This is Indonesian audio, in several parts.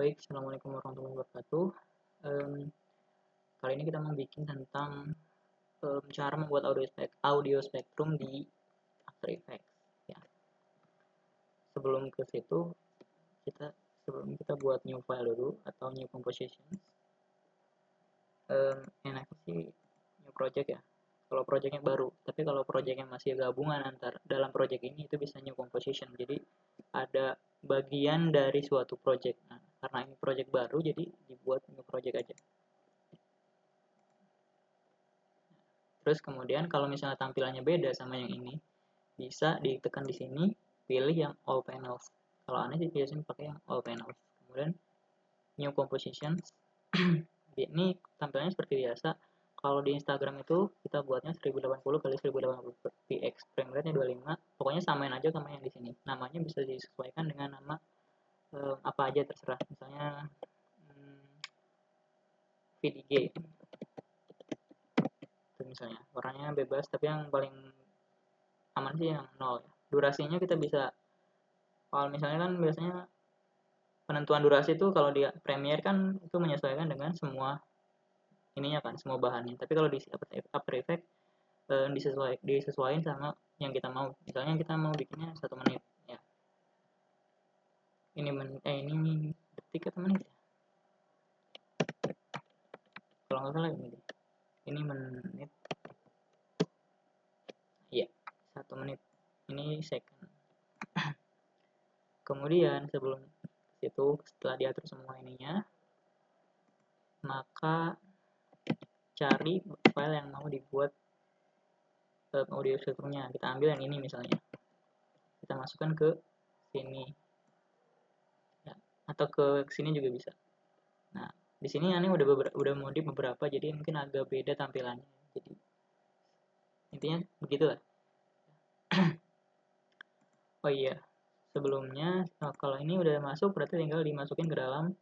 Baik, Assalamualaikum warahmatullahi wabarakatuh. Kali ini kita mau bikin tentang cara membuat audio spektrum di After Effects. Ya. Sebelum ke situ, sebelum kita buat new file dulu atau new composition, enaknya sih new project ya. Kalau projectnya baru, tapi kalau projectnya masih gabungan antar dalam project ini itu bisa new composition. Jadi ada bagian dari suatu project. Nah, karena ini project baru, jadi dibuat new project aja. Terus kemudian kalau misalnya tampilannya beda sama yang ini, bisa ditekan di sini, pilih yang all panels. Kalau aneh sih biasanya pakai yang all panels. Kemudian new composition. Ini tampilannya seperti biasa. Kalau di Instagram itu kita buatnya 1080 kali 1080 px, frame rate-nya 25. Pokoknya samain aja sama yang di sini. Namanya bisa disesuaikan dengan nama apa aja terserah. Misalnya VDG. Itu misalnya warnanya bebas, tapi yang paling aman sih yang 0 ya. Durasinya kita bisa, kalau misalnya kan biasanya penentuan durasi itu kalau di Premiere kan itu menyesuaikan dengan semua ininya kan, semua bahannya. Tapi kalau di After Effects disesuaikan sama yang kita mau. Misalnya kita mau bikinnya 1 menit ya. Ini detik atau menit ya? Kalau nggak salah ini. Ini menit. Iya, 1 menit. Ini second. Kemudian sebelum itu setelah diatur semua ininya, maka cari file yang mau dibuat audio spektrumnya. Kita ambil yang ini misalnya, kita masukkan ke sini ya, atau ke sini juga bisa. Nah, di sini aneh udah modif beberapa, jadi mungkin agak beda tampilannya. Jadi intinya begitulah. Oh iya, sebelumnya kalau ini udah masuk berarti tinggal dimasukin ke dalam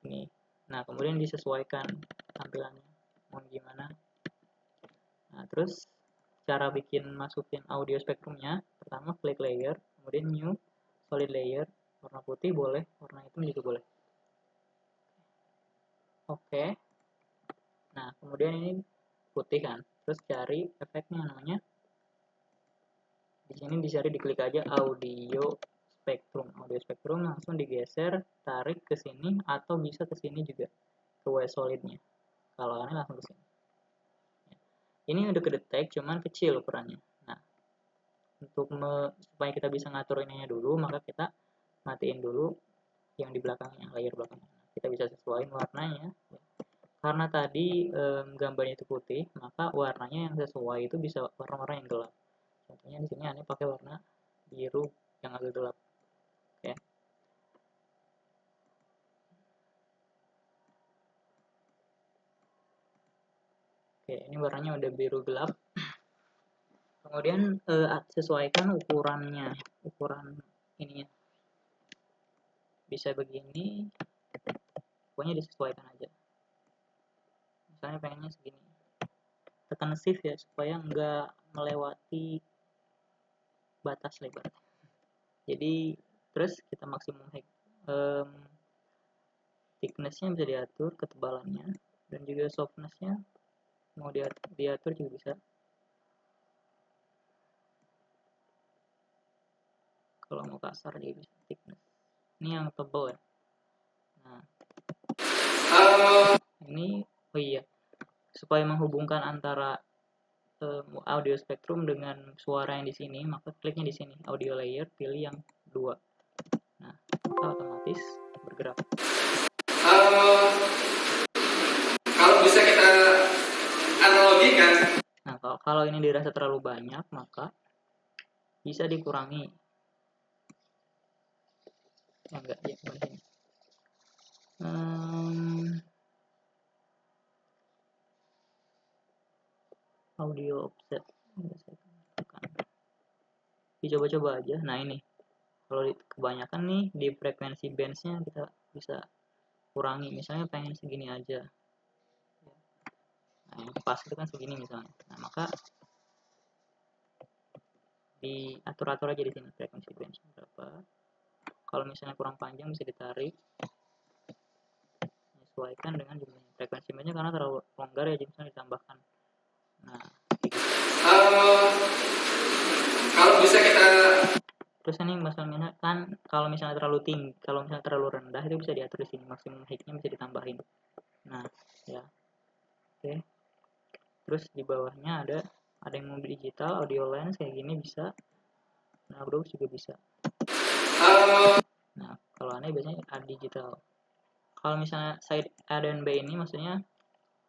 ini. Nah, kemudian disesuaikan tampilannya mau gimana. Nah, terus cara masukin audio spektrumnya, pertama klik layer, kemudian new solid layer, warna putih boleh, warna hitam juga boleh. Oke. Nah, kemudian ini putih kan, terus cari efeknya namanya. Di sini dicari, diklik aja audio spektrum, langsung digeser, tarik ke sini atau bisa ke sini juga, ke W solidnya. Kalau aneh langsung ke sini. Ini udah kedetek, cuman kecil ukurannya. Nah, supaya kita bisa ngatur ininya dulu, maka kita matiin dulu yang di belakangnya, layer belakangnya. Kita bisa sesuaikan warnanya. Karena tadi gambarnya itu putih, maka warnanya yang sesuai itu bisa warna-warna yang gelap. Contohnya di sini aneh pakai warna biru yang agak gelap. Oke. Oke, ini warnanya udah biru gelap. Kemudian sesuaikan ukurannya, ukuran ininya. Bisa begini, pokoknya disesuaikan aja. Misalnya pengennya segini. Tekan shift ya, supaya nggak melewati batas lebar. Jadi, terus kita maksimum thickness-nya bisa diatur, ketebalannya, dan juga softness-nya mau diatur juga bisa. Kalau mau kasar dia bisa thickness. Ini yang tebal ya. Nah, ini oh iya, supaya menghubungkan antara audio spektrum dengan suara yang di sini, maka kliknya di sini audio layer, pilih yang 2. Nah, maka otomatis bergerak. Kalau bisa kita analogikan. Nah, kalau ini dirasa terlalu banyak, maka bisa dikurangi. Ya enggak, ya begini. Audio offset. Dicoba-coba aja. Nah, ini. Kalau kebanyakan nih di frekuensi bands-nya kita bisa kurangi. Misalnya pengen segini aja. Nah, yang pas itu kan segini misalnya. Nah, maka diatur-atur aja di sini frekuensi bench berapa. Kalau misalnya kurang panjang bisa ditarik, sesuaikan dengan jumlahnya. Frekuensi bandnya karena terlalu longgar ya, jadi misalnya ditambahkan. Nah, kalau bisa kita, terus ini masalahnya kan kalau misalnya terlalu tinggi, kalau misalnya terlalu rendah itu bisa diatur di sini, maksimum height-nya bisa ditambahin. Nah, ya. Oke. Terus di bawahnya ada yang mau digital, audio lens kayak gini bisa. Nah, Brooks juga bisa. Nah, kalau aneh biasanya ada digital. Kalau misalnya side A dan B ini maksudnya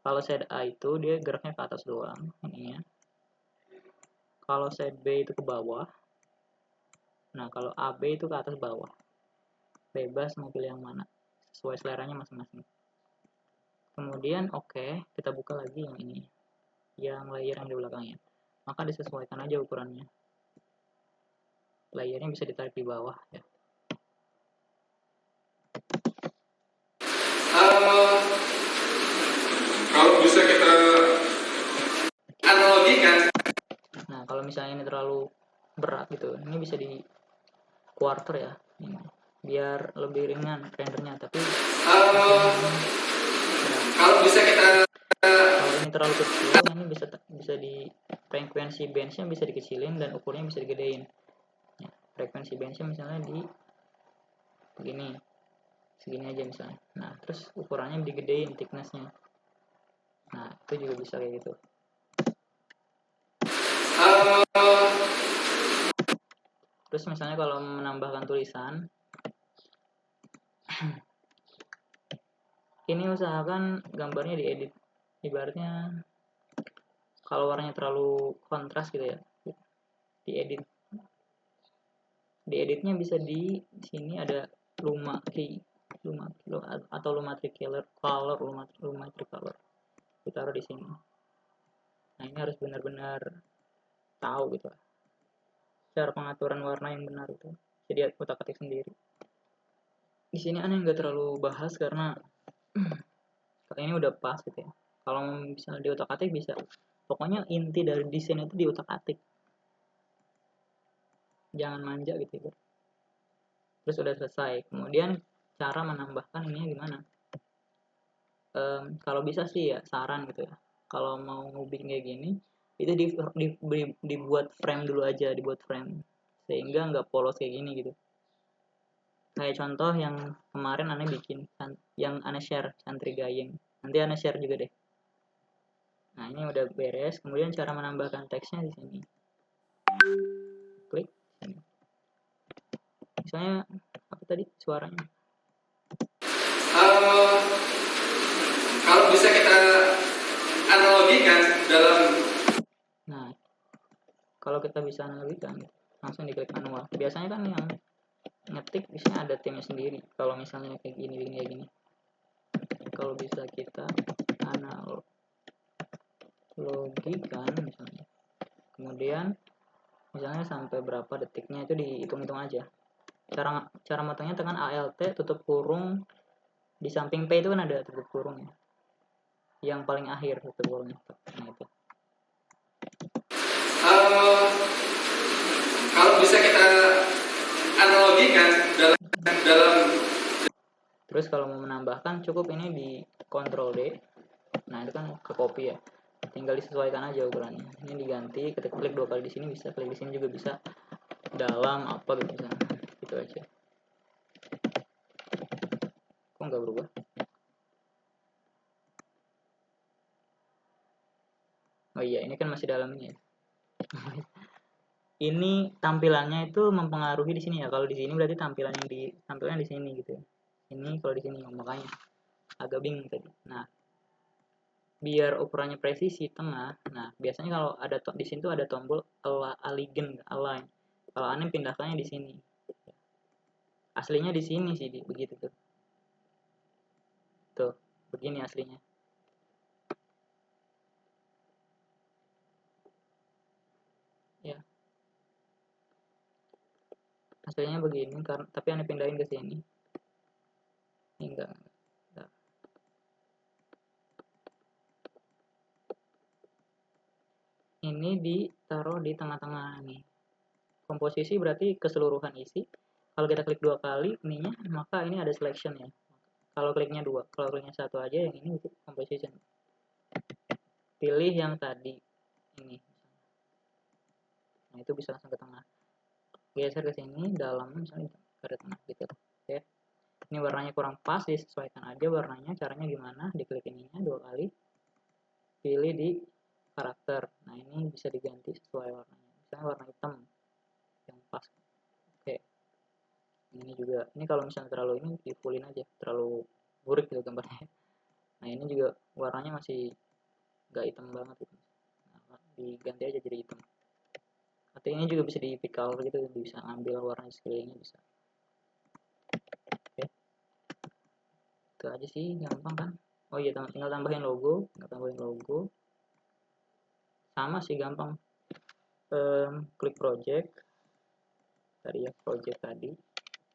kalau side A itu dia geraknya ke atas doang ininya. Kalau side B itu ke bawah. Nah, kalau AB itu ke atas bawah. Bebas mau pilih yang mana. Sesuai seleranya masing-masing. Kemudian oke, kita buka lagi yang ini. Yang layer yang di belakangnya. Maka disesuaikan aja ukurannya. Layernya bisa ditarik di bawah ya. Kalau bisa kita analogikan. Nah, kalau misalnya ini terlalu berat gitu, ini bisa di quarter ya. Ini. Biar lebih ringan rendernya, tapi kalau bisa kita, kalau ini terlalu kecil, ini bisa di frekuensi benchnya bisa dikecilin dan ukurnya bisa digedein. Ya, frekuensi benchnya misalnya di begini, segini aja misalnya. Nah, terus ukurannya digedein thicknessnya. Nah, itu juga bisa kayak gitu. Terus misalnya kalau menambahkan tulisan, ini usahakan gambarnya diedit. Ibaratnya kalau warnanya terlalu kontras gitu ya, diedit. Dieditnya bisa di sini ada luma key, atau lumatric color, lumatric color. Ditaruh di sini. Nah, ini harus benar-benar tahu gitu cara pengaturan warna yang benar itu. Jadi otak-atik sendiri. Di sini aneh nggak terlalu bahas karena ini udah pas gitu ya. Kalau misalnya di otak-atik bisa, pokoknya inti dari desain itu di otak-atik. Jangan manja gitu ya. Terus udah selesai. Kemudian cara menambahkan ini gimana? Kalau bisa sih ya saran gitu ya. Kalau mau bikin kayak gini, itu dibuat frame dulu aja, dibuat frame sehingga nggak polos kayak gini gitu. Kayak contoh yang kemarin aneh bikin, yang aneh share santri gayeng. Nanti aneh share juga deh. Nah, ini udah beres. Kemudian cara menambahkan teksnya di sini. Klik sini. Misalnya apa tadi suaranya? Kalau bisa kita analogikan dalam. Nah, kalau kita bisa analogikan, langsung diklik manual. Biasanya kan yang ngetik biasanya ada timnya sendiri. Kalau misalnya kayak gini. Kalau bisa kita analogikan misalnya. Kemudian misalnya sampai berapa detiknya itu dihitung-hitung aja. Cara matangnya tekan ALT tutup kurung, di samping P itu kan ada tutup kurung ya. Yang paling akhir tutup kurungnya. Nah, itu. Kalau bisa kita analogikan dalam. Terus kalau mau menambahkan cukup ini di Ctrl D. Nah, itu kan ke copy ya. Tinggal disesuaikan aja ukurannya. Ini diganti, ketika klik 2 kali di sini bisa, klik di sini juga bisa. Dalam apa gitu misalnya. Gitu aja. Kok nggak berubah? Oh iya, ini kan masih dalam ini ya. Ini tampilannya itu mempengaruhi di sini ya. Kalau di sini berarti tampilannya di sini gitu ya. Ini kalau di sini makanya agak bingung tadi. Nah, biar ukurannya presisi tengah. Nah, biasanya kalau ada di sini tuh ada tombol align. Kalau aneh pindahkannya di sini. Aslinya di sini sih begitu tuh. Tuh, begini aslinya. Ya. Aslinya begini tapi aneh pindahin ke sini. Ini enggak. Ini ditaruh di tengah-tengah nih. Komposisi berarti keseluruhan isi. Kalau kita klik 2 kali ininya, maka ini ada selection ya. Kalau kliknya 2, kalau kliknya 1 aja yang ini untuk composition. Pilih yang tadi ini. Nah, itu bisa langsung ke tengah. Geser ke sini, dalam misalnya ke tengah gitu. Oke. Ini warnanya kurang pas, disesuaikan aja warnanya. Caranya gimana? Diklik ininya 2 kali. Pilih di karakter. Nah, ini bisa diganti sesuai warnanya. Misalnya warna hitam yang pas. Oke. Ini juga. Ini kalau misalnya terlalu ini di fullin aja, terlalu burik gitu gambarnya. Nah, ini juga warnanya masih nggak hitam banget gitu. Nah, diganti aja jadi hitam. Atau ini juga bisa di pick color gitu, bisa ambil warna sekelilingnya bisa. Oke. Itu aja sih, gampang kan? Oh iya, tinggal tambahin logo, sama sih gampang. Klik project tadi ya, project tadi,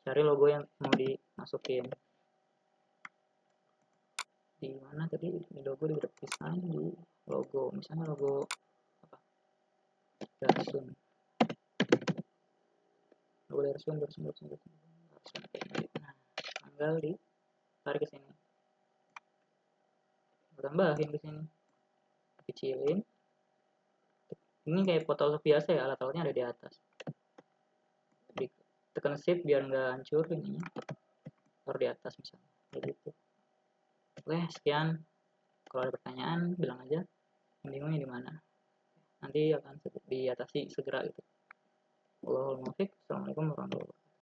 cari logo yang mau dimasukin. Di mana tadi? Di logo, di graphic design, di logo, misalnya logo apa? Darsun. Logo Darsun. Nah, tinggal ditarik ke sini. Tambahin ke sini. Kecilin. Ini kayak Photoshop biasa ya, alat-alatnya ada di atas. Tekan shift biar nggak hancur ininya. Taruh di atas misalnya. Kayak gitu. Oke, sekian. Kalau ada pertanyaan, bilang aja. Bingungnya di mana? Nanti akan diatasi segera gitu. Wallahul muwaffiq. Assalamualaikum warahmatullahi wabarakatuh.